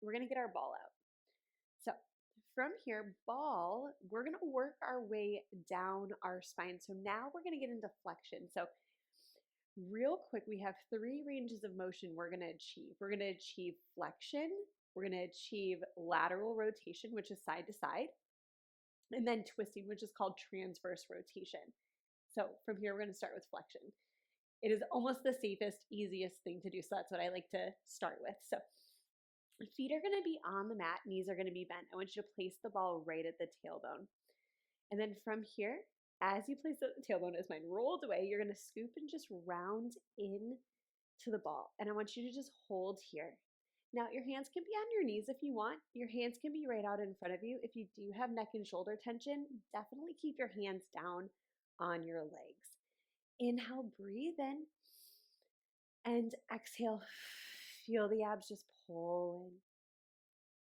we're going to get our ball out. So from here, ball, we're going to work our way down our spine. So now we're going to get into flexion. So real quick, we have 3 ranges of motion we're going to achieve. We're going to achieve flexion, we're going to achieve lateral rotation, which is side to side, and then twisting, which is called transverse rotation. So from here, we're going to start with flexion. It is almost the safest, easiest thing to do. So that's what I like to start with. So feet are going to be on the mat, knees are going to be bent. I want you to place the ball right at the tailbone. And then from here, as you place it at the tailbone, as mine rolls away, you're going to scoop and just round in to the ball. And I want you to just hold here. Now, your hands can be on your knees if you want. Your hands can be right out in front of you. If you do have neck and shoulder tension, definitely keep your hands down on your legs. Inhale, breathe in, and exhale, feel the abs just pull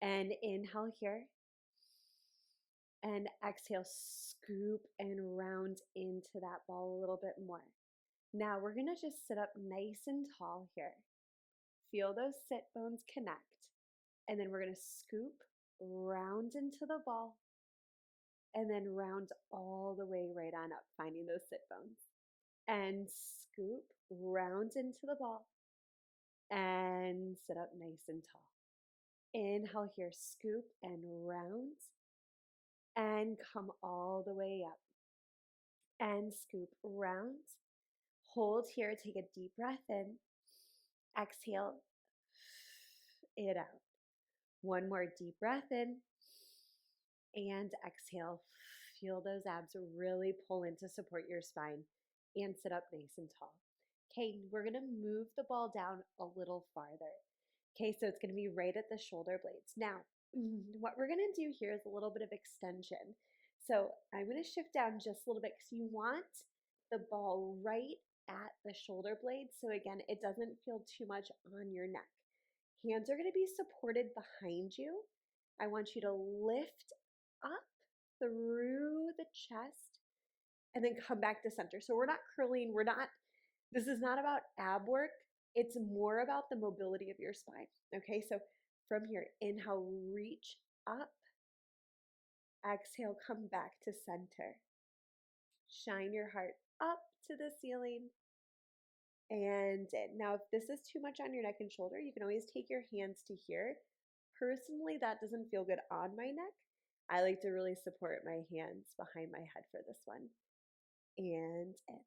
in. And inhale here, and exhale, scoop and round into that ball a little bit more. Now we're gonna just sit up nice and tall here. Feel those sit bones connect. And then we're gonna scoop, round into the ball, and then round all the way right on up, finding those sit bones. And scoop, round into the ball, and sit up nice and tall. Inhale here, scoop and round, and come all the way up. And scoop, round, hold here, take a deep breath in, exhale, it out. One more deep breath in, and exhale. Feel those abs really pull in to support your spine and sit up nice and tall. Okay, we're gonna move the ball down a little farther. Okay, so it's gonna be right at the shoulder blades. Now, what we're gonna do here is a little bit of extension. So I'm gonna shift down just a little bit because you want the ball right at the shoulder blades. So again, it doesn't feel too much on your neck. Hands are gonna be supported behind you. I want you to lift up through the chest and then come back to center. So we're not curling, this is not about ab work. It's more about the mobility of your spine. Okay, so from here, inhale, reach up. Exhale, come back to center. Shine your heart up to the ceiling and in. Now, if this is too much on your neck and shoulder, you can always take your hands to here. Personally, that doesn't feel good on my neck. I like to really support my hands behind my head for this one. And in.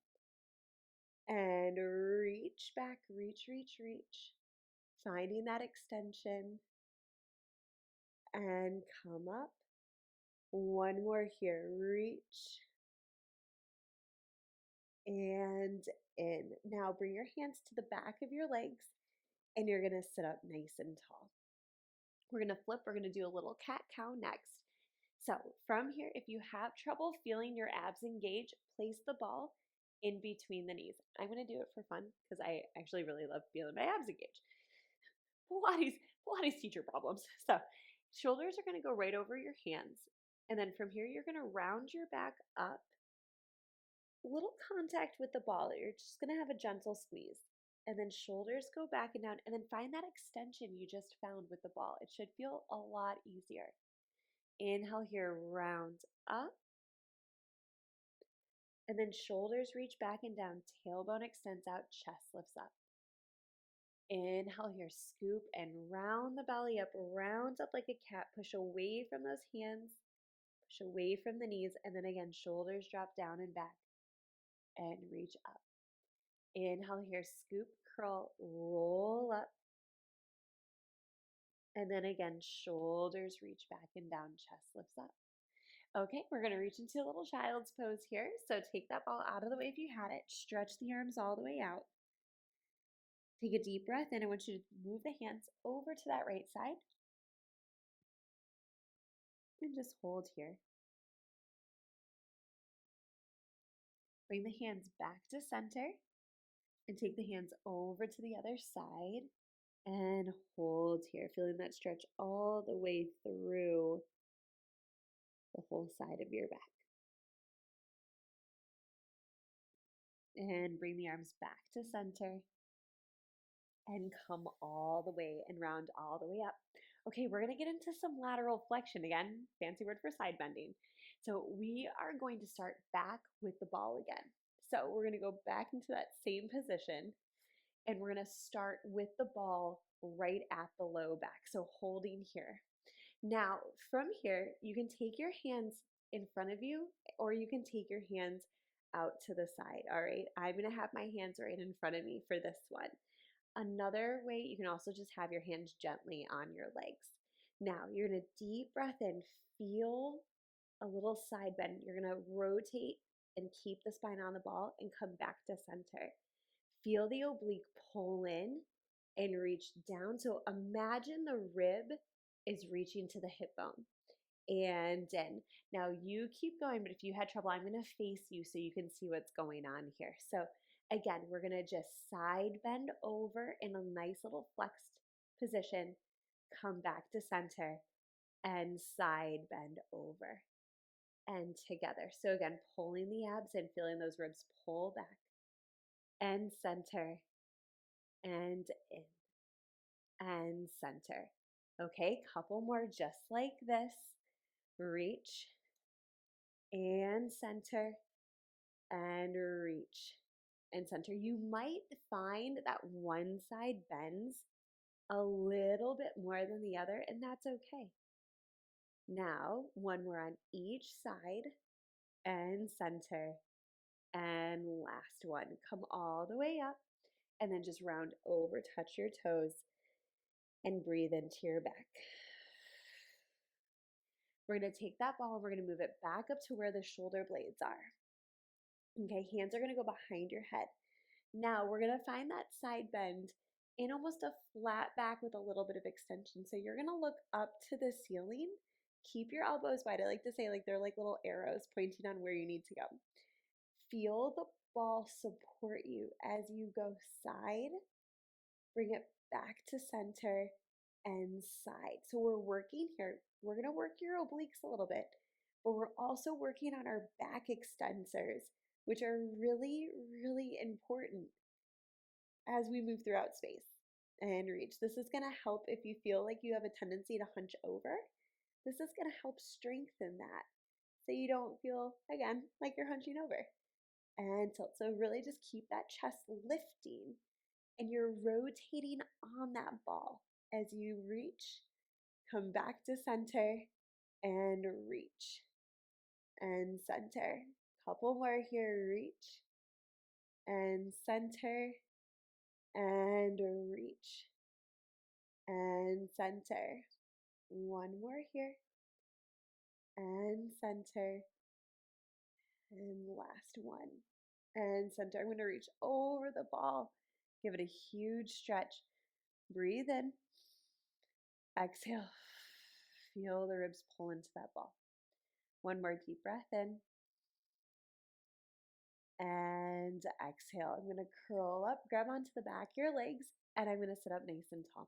And reach back, reach, reach, reach. Finding that extension. And come up. One more here. Reach. And in. Now bring your hands to the back of your legs and you're going to sit up nice and tall. We're going to flip. We're going to do a little cat-cow next. So from here, if you have trouble feeling your abs engage, place the ball in between the knees. I'm going to do it for fun because I actually really love feeling my abs engage. Pilates teacher problems. So shoulders are going to go right over your hands. And then from here, you're going to round your back up. Little contact with the ball. You're just going to have a gentle squeeze. And then shoulders go back and down. And then find that extension you just found with the ball. It should feel a lot easier. Inhale here, round up. And then shoulders reach back and down. Tailbone extends out, chest lifts up. Inhale here, scoop and round the belly up. Round up like a cat. Push away from those hands. Push away from the knees. And then again, shoulders drop down and back. And reach up. Inhale here, scoop, curl, roll up. And then again, shoulders reach back and down, chest lifts up. Okay, we're going to reach into a little child's pose here. So take that ball out of the way if you had it. Stretch the arms all the way out. Take a deep breath in. I want you to move the hands over to that right side. And just hold here. Bring the hands back to center. And take the hands over to the other side. And hold here, feeling that stretch all the way through the whole side of your back. And bring the arms back to center. And come all the way and round all the way up. Okay, we're gonna get into some lateral flexion again, fancy word for side bending. So we are going to start back with the ball again. So we're gonna go back into that same position and we're gonna start with the ball right at the low back. So holding here. Now, from here, you can take your hands in front of you or you can take your hands out to the side. All right, I'm gonna have my hands right in front of me for this one. Another way, you can also just have your hands gently on your legs. Now, you're gonna deep breath in, feel a little side bend. You're gonna rotate and keep the spine on the ball and come back to center. Feel the oblique pull in and reach down. So imagine the rib is reaching to the hip bone and in. Now you keep going, but if you had trouble, I'm going to face you so you can see what's going on here. So again, we're going to just side bend over in a nice little flexed position, come back to center, and side bend over and together. So again, pulling the abs and feeling those ribs pull back and center and in and center. Okay, couple more just like this. Reach and center and reach and center. You might find that one side bends a little bit more than the other, and that's okay. Now, one more on each side and center and last one. Come all the way up and then just round over, touch your toes and breathe into your back. We're going to take that ball and we're going to move it back up to where the shoulder blades are. Okay, hands are going to go behind your head. Now we're going to find that side bend in almost a flat back with a little bit of extension. So you're going to look up to the ceiling. Keep your elbows wide. I like to say like they're like little arrows pointing on where you need to go. Feel the ball support you as you go side. Bring it back to center and side. So we're working here. We're going to work your obliques a little bit, but we're also working on our back extensors, which are really, really important as we move throughout space and reach. This is going to help if you feel like you have a tendency to hunch over. This is going to help strengthen that so you don't feel, again, like you're hunching over. And tilt. So really just keep that chest lifting and you're rotating on that ball as you reach, come back to center and reach and center. Couple more here, reach and center and reach and center. One more here and center and last one and center. I'm going to reach over the ball. Give it a huge stretch. Breathe in. Exhale. Feel the ribs pull into that ball. One more deep breath in. And exhale. I'm going to curl up, grab onto the back of your legs, and I'm going to sit up nice and tall.